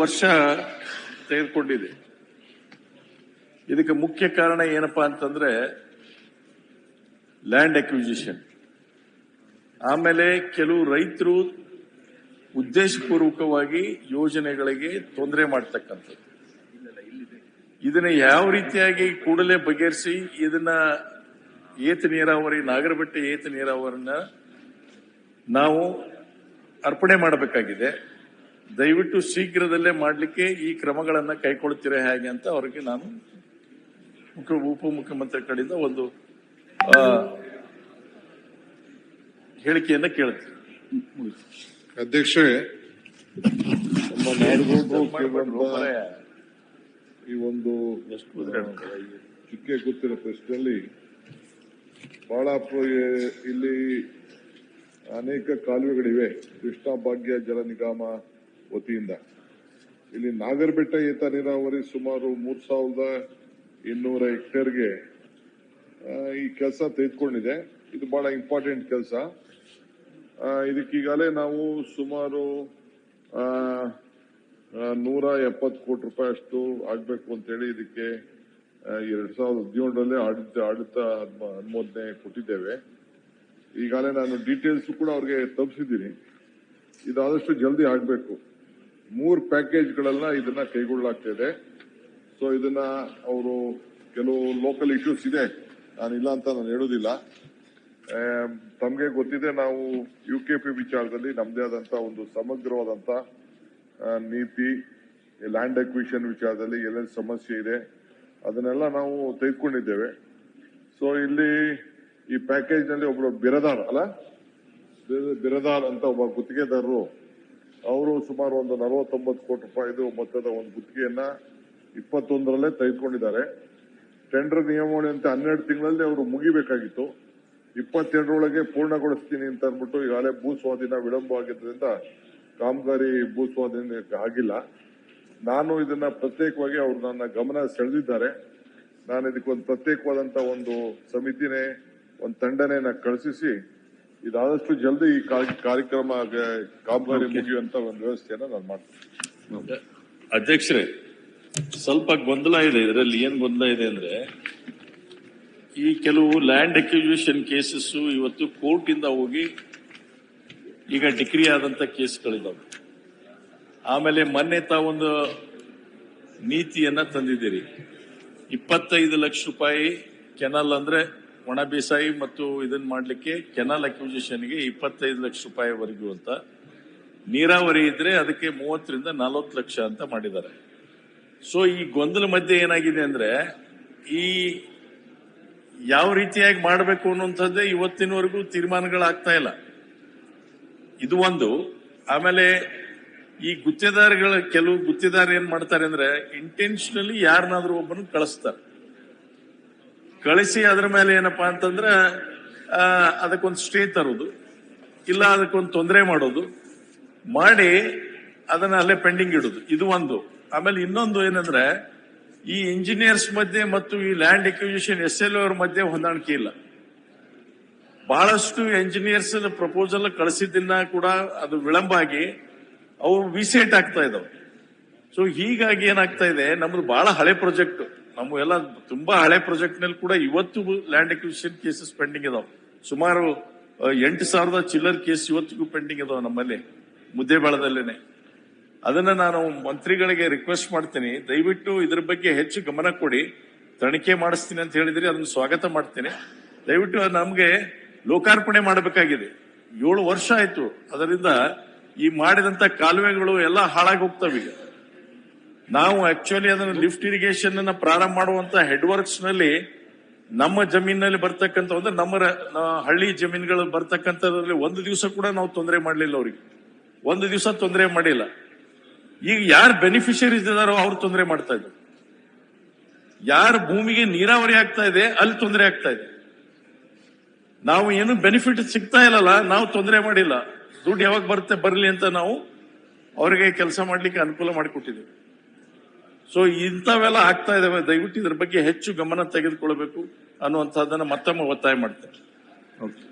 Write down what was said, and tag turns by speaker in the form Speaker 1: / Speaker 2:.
Speaker 1: ವರ್ಷ ತೆಗೆದುಕೊಂಡಿದೆ. ಇದಕ್ಕೆ ಮುಖ್ಯ ಕಾರಣ ಏನಪ್ಪಾ ಅಂತಂದ್ರೆ ಲ್ಯಾಂಡ್ ಅಕ್ವಿಸಿಷನ್. ಆಮೇಲೆ ಕೆಲವು ರೈತರು ಉದ್ದೇಶಪೂರ್ವಕವಾಗಿ ಯೋಜನೆಗಳಿಗೆ ತೊಂದರೆ ಮಾಡ್ತಕ್ಕಂಥದ್ದು. ಇದನ್ನ ಯಾವ ರೀತಿಯಾಗಿ ಕೂಡಲೇ ಬಗೆಹರಿಸಿ ಇದನ್ನ ಏತ ನೀರಾವರಿ, ನಾಗರಬೆಟ್ಟ ಏತ ನೀರಾವರಿನ ನಾವು ಅರ್ಪಣೆ ಮಾಡಬೇಕಾಗಿದೆ. ದಯವಿಟ್ಟು ಶೀಘ್ರದಲ್ಲೇ ಮಾಡಲಿಕ್ಕೆ ಈ ಕ್ರಮಗಳನ್ನು ಕೈಗೊಳ್ತೀರಾ ಹೇಗೆ ಅಂತ ಅವರಿಗೆ ನಾನು ಉಪಮುಖ್ಯಮಂತ್ರಿ ಕಡೆಯಿಂದ ಒಂದು ಹೇಳಿಕೆಯನ್ನ ಕೇಳ್ತೀನಿ.
Speaker 2: ಅಧ್ಯಕ್ಷರೇ, ನಮ್ಮ ನಾಡಗೌಡರು ಈ ಒಂದು ಚಿಕ್ಕೆ ಗೊತ್ತಿರೋ ಪ್ರಶ್ನೆಯಲ್ಲಿ ಬಹಳ ಇಲ್ಲಿ ಅನೇಕ ಕಾಲುವೆಗಳಿವೆ. ಕೃಷ್ಣಾ ಭಾಗ್ಯ ಜಲ ನಿಗಮ ವತಿಯಿಂದ ಇಲ್ಲಿ ನಾಗರಬೆಟ್ಟ ಏತ ನೀರಾವರಿ ಸುಮಾರು 3200 ಹೆಕ್ಟೇರ್ಗೆ ಈ ಕೆಲಸ ತೆಗೆದುಕೊಂಡಿದೆ. ಇದು ಬಹಳ ಇಂಪಾರ್ಟೆಂಟ್ ಕೆಲಸ. ಇದಕ್ಕೀಗಾಗಲೇ ನಾವು ಸುಮಾರು 170 ಕೋಟಿ ರೂಪಾಯಿ ಅಷ್ಟು ಆಗ್ಬೇಕು ಅಂತ ಹೇಳಿ ಇದಕ್ಕೆ 2017ರಲ್ಲಿ ಆಡಳಿತ ಅನುಮೋದನೆ ಕೊಟ್ಟಿದ್ದೇವೆ. ಈಗಾಗಲೇ ನಾನು ಡೀಟೇಲ್ಸ್ ಕೂಡ ಅವ್ರಿಗೆ ತಲುಪಿಸಿದ್ದೀನಿ. ಇದಾದಷ್ಟು ಜಲ್ದಿ ಆಗಬೇಕು. 3 ಪ್ಯಾಕೇಜ್ಗಳೆಲ್ಲ ಇದನ್ನ ಕೈಗೊಳ್ಳಲಾಗ್ತಿದೆ. ಸೊ ಇದನ್ನ ಅವರು ಕೆಲವು ಲೋಕಲ್ ಇಶ್ಯೂಸ್ ಇದೆ, ನಾನಿಲ್ಲ ಅಂತ ನಾನು ಹೇಳೋದಿಲ್ಲ. ತಮಗೆ ಗೊತ್ತಿದೆ, ನಾವು UKP ವಿಚಾರದಲ್ಲಿ ನಮ್ಮದೇ ಆದಂತ ಒಂದು ಸಮಗ್ರವಾದಂತ ನೀತಿ, ಲ್ಯಾಂಡ್ ಅಕ್ವಿಷನ್ ವಿಚಾರದಲ್ಲಿ ಏನೇನು ಸಮಸ್ಯೆ ಇದೆ ಅದನ್ನೆಲ್ಲ ನಾವು ತೆಗೆದುಕೊಂಡಿದ್ದೇವೆ. ಸೊ ಇಲ್ಲಿ ಈ ಪ್ಯಾಕೇಜ್ ನಲ್ಲಿ ಒಬ್ಬರು ಬಿರದಾರ್ ಅಂತ ಒಬ್ಬ ಗುತ್ತಿಗೆದಾರರು, ಅವರು ಸುಮಾರು ಒಂದು 49 ಕೋಟಿ ರೂಪಾಯಿದು ಮೊತ್ತದ ಒಂದು ಗುತ್ತಿಗೆಯನ್ನ 21ರಲ್ಲೇ ತೆಗೆದುಕೊಂಡಿದ್ದಾರೆ. ಟೆಂಡರ್ ನಿಯಮಾವಳಿಯಂತೆ 12 ತಿಂಗಳಲ್ಲಿ ಅವರು ಮುಗಿಬೇಕಾಗಿತ್ತು. 22ರೊಳಗೆ ಪೂರ್ಣಗೊಳಿಸ್ತೀನಿ ಅಂತ ಅಂದ್ಬಿಟ್ಟು ಈಗಾಗಲೇ ಭೂ ಸ್ವಾಧೀನ ವಿಳಂಬ ಆಗಿದ್ದರಿಂದ ಕಾಮಗಾರಿ ಭೂ ಸ್ವಾಧೀನ ಆಗಿಲ್ಲ. ನಾನು ಇದನ್ನ ಪ್ರತ್ಯೇಕವಾಗಿ ಅವರು ನನ್ನ ಗಮನ ಸೆಳೆದಿದ್ದಾರೆ. ನಾನು ಇದಕ್ಕೊಂದು ಪ್ರತ್ಯೇಕವಾದಂತ ಒಂದು ಸಮಿತಿನೇ, ಒಂದು ತಂಡನೇ ಕಳಿಸಿ ಇದಾದಷ್ಟು ಜಲ್ದಿ ಈ ಕಾರ್ಯಕ್ರಮ ಕಾಮಗಾರಿ ಮುಗಿಯುವಂತ ಒಂದು ವ್ಯವಸ್ಥೆಯನ್ನ ನಾನು ಮಾಡ್ತೀನಿ.
Speaker 1: ಅಧ್ಯಕ್ಷರೇ, ಸ್ವಲ್ಪ ಗೊಂದಲ ಇದೆ ಇದರಲ್ಲಿ. ಏನ್ ಗೊಂದಲ ಇದೆ ಅಂದ್ರೆ, ಈ ಕೆಲವು ಲ್ಯಾಂಡ್ ಅಕ್ವಿಸಿಷನ್ ಕೇಸಸ್ ಇವತ್ತು ಕೋರ್ಟ್ ಇಂದ ಹೋಗಿ ಈಗ ಡಿಕ್ರಿ ಆದಂತ ಕೇಸ್ಗಳಿದ್ದಾವೆ. ಆಮೇಲೆ ಮೊನ್ನೆ ತಾವೊಂದು ನೀತಿಯನ್ನ ತಂದಿದ್ದೀರಿ. 25 ಲಕ್ಷ ರೂಪಾಯಿ ಕೆನಲ್ ಅಂದ್ರೆ ಒಣ ಬೇಸಾಯಿ ಮತ್ತು ಇದನ್ನ ಮಾಡ್ಲಿಕ್ಕೆ ಕೆನಲ್ ಅಕ್ವಿಸಿಷನ್ಗೆ 25 ಲಕ್ಷ ರೂಪಾಯಿವರೆಗೂ ಅಂತ, ನೀರಾವರಿ ಇದ್ರೆ ಅದಕ್ಕೆ 30ರಿಂದ 40 ಲಕ್ಷ ಅಂತ ಮಾಡಿದ್ದಾರೆ. ಸೊ ಈ ಗೊಂದಲ ಮಧ್ಯೆ ಏನಾಗಿದೆ ಅಂದ್ರೆ, ಈ ಯಾವ ರೀತಿಯಾಗಿ ಮಾಡಬೇಕು ಅನ್ನುವಂಥದ್ದೇ ಇವತ್ತಿನವರೆಗೂ ತೀರ್ಮಾನಗಳಾಗ್ತಾ ಇಲ್ಲ. ಇದು ಒಂದು. ಆಮೇಲೆ ಈ ಕೆಲವು ಗುತ್ತಿದಾರ ಏನ್ ಮಾಡ್ತಾರೆ ಅಂದ್ರೆ, ಇಂಟೆನ್ಷನಲಿ ಯಾರನ್ನಾದ್ರೂ ಒಬ್ಬನು ಕಳಿಸಿ ಅದರ ಮೇಲೆ ಏನಪ್ಪಾ ಅಂತಂದ್ರೆ ಅದಕ್ಕೊಂದು ಸ್ಟೇ ತರೋದು, ಇಲ್ಲ ಅದಕ್ಕೊಂದು ತೊಂದರೆ ಮಾಡೋದು ಮಾಡಿ ಅದನ್ನ ಅಲ್ಲೇ ಪೆಂಡಿಂಗ್ ಇಡೋದು, ಇದು ಒಂದು. ಆಮೇಲೆ ಇನ್ನೊಂದು ಏನಂದ್ರೆ, ಈ ಇಂಜಿನಿಯರ್ಸ್ ಮಧ್ಯೆ ಮತ್ತು ಈ ಲ್ಯಾಂಡ್ ಅಕ್ವಿಸಿಷನ್ SLO ಅವ್ರ ಮಧ್ಯೆ ಹೊಂದಾಣಿಕೆ ಇಲ್ಲ. ಬಹಳಷ್ಟು ಇಂಜಿನಿಯರ್ಸ್ ಪ್ರಪೋಸಲ್ ಕಳಿಸಿದ್ದನ್ನ ಕೂಡ ಅದು ವಿಳಂಬ ಆಗಿ ಅವು ವಿಸೇಟ್ ಆಗ್ತಾ ಇದಾವೆ. ಸೊ ಹೀಗಾಗಿ ಏನಾಗ್ತಾ ಇದೆ, ನಮ್ದು ಬಹಳ ಹಳೆ ಪ್ರಾಜೆಕ್ಟ್, ನಮ್ಮೆಲ್ಲ ತುಂಬಾ ಹಳೆ ಪ್ರಾಜೆಕ್ಟ್ ನಲ್ಲಿ ಕೂಡ ಇವತ್ತು ಲ್ಯಾಂಡ್ ಅಕ್ವಿಸಿಷನ್ ಕೇಸಸ್ ಪೆಂಡಿಂಗ್ ಇದಾವೆ. ಸುಮಾರು 8,000 ಚಿಲ್ಲರ್ ಕೇಸ್ ಇವತ್ತಿಗೂ ಪೆಂಡಿಂಗ್ ಇದಾವೆ ನಮ್ಮಲ್ಲಿ ಮುದ್ದೇಬೇಳದಲ್ಲೇನೆ. ಅದನ್ನ ನಾನು ಮಂತ್ರಿಗಳಿಗೆ ರಿಕ್ವೆಸ್ಟ್ ಮಾಡ್ತೀನಿ, ದಯವಿಟ್ಟು ಇದ್ರ ಬಗ್ಗೆ ಹೆಚ್ಚು ಗಮನ ಕೊಡಿ. ತನಿಖೆ ಮಾಡಿಸ್ತೀನಿ ಅಂತ ಹೇಳಿದ್ರಿ, ಅದನ್ನ ಸ್ವಾಗತ ಮಾಡ್ತೀನಿ. ದಯವಿಟ್ಟು ನಮ್ಗೆ ಲೋಕಾರ್ಪಣೆ ಮಾಡಬೇಕಾಗಿದೆ. 7 ವರ್ಷ ಆಯ್ತು. ಅದರಿಂದ ಈ ಮಾಡಿದಂತ ಕಾಲುವೆಗಳು ಎಲ್ಲ ಹಾಳಾಗಿ ಹೋಗ್ತವೆ. ಈಗ ನಾವು ಆಕ್ಚುಲಿ ಅದನ್ನು ಲಿಫ್ಟ್ ಇರಿಗೇಷನ್ ಅನ್ನ ಪ್ರಾರಂಭ ಮಾಡುವಂತ ಹೆಡ್ ವರ್ಕ್ಸ್ ನಲ್ಲಿ ನಮ್ಮ ಜಮೀನಲ್ಲಿ ಬರ್ತಕ್ಕಂಥ, ಅಂದ್ರೆ ನಮ್ಮ ಹಳ್ಳಿ ಜಮೀನುಗಳು ಬರ್ತಕ್ಕಂಥದ್ರಲ್ಲಿ ಒಂದು ದಿವಸ ಕೂಡ ನಾವು ತೊಂದರೆ ಮಾಡಲಿಲ್ಲ. ಅವ್ರಿಗೆ ಒಂದು ದಿವಸ ತೊಂದರೆ ಮಾಡಿಲ್ಲ. ಈಗ ಯಾರು ಬೆನಿಫಿಷರೀಸ್ ಇದಾರೋ ಅವ್ರು ತೊಂದರೆ ಮಾಡ್ತಾ ಇದ್ದಾರೆ. ಯಾರ ಭೂಮಿಗೆ ನೀರಾವರಿ ಆಗ್ತಾ ಇದೆ ಅಲ್ಲಿ ತೊಂದರೆ ಆಗ್ತಾ ಇದೆ. ನಾವು ಏನು ಬೆನಿಫಿಟ್ ಸಿಗ್ತಾ ಇಲ್ಲಲ್ಲ, ನಾವು ತೊಂದರೆ ಮಾಡಿಲ್ಲ. ದುಡ್ಡು ಯಾವಾಗ ಬರ್ಲಿ ಅಂತ ನಾವು ಅವರಿಗೆ ಕೆಲಸ ಮಾಡ್ಲಿಕ್ಕೆ ಅನುಕೂಲ ಮಾಡಿಕೊಟ್ಟಿದ್ದೇವೆ. ಸೊ ಇಂಥವೆಲ್ಲ ಆಗ್ತಾ ಇದಾವೆ. ದಯವಿಟ್ಟು ಇದ್ರ ಬಗ್ಗೆ ಹೆಚ್ಚು ಗಮನ ತೆಗೆದುಕೊಳ್ಬೇಕು ಅನ್ನುವಂಥದ್ದನ್ನ ಮತ್ತೊಮ್ಮೆ ಒತ್ತಾಯ ಮಾಡ್ತೇನೆ. ಓಕೆ.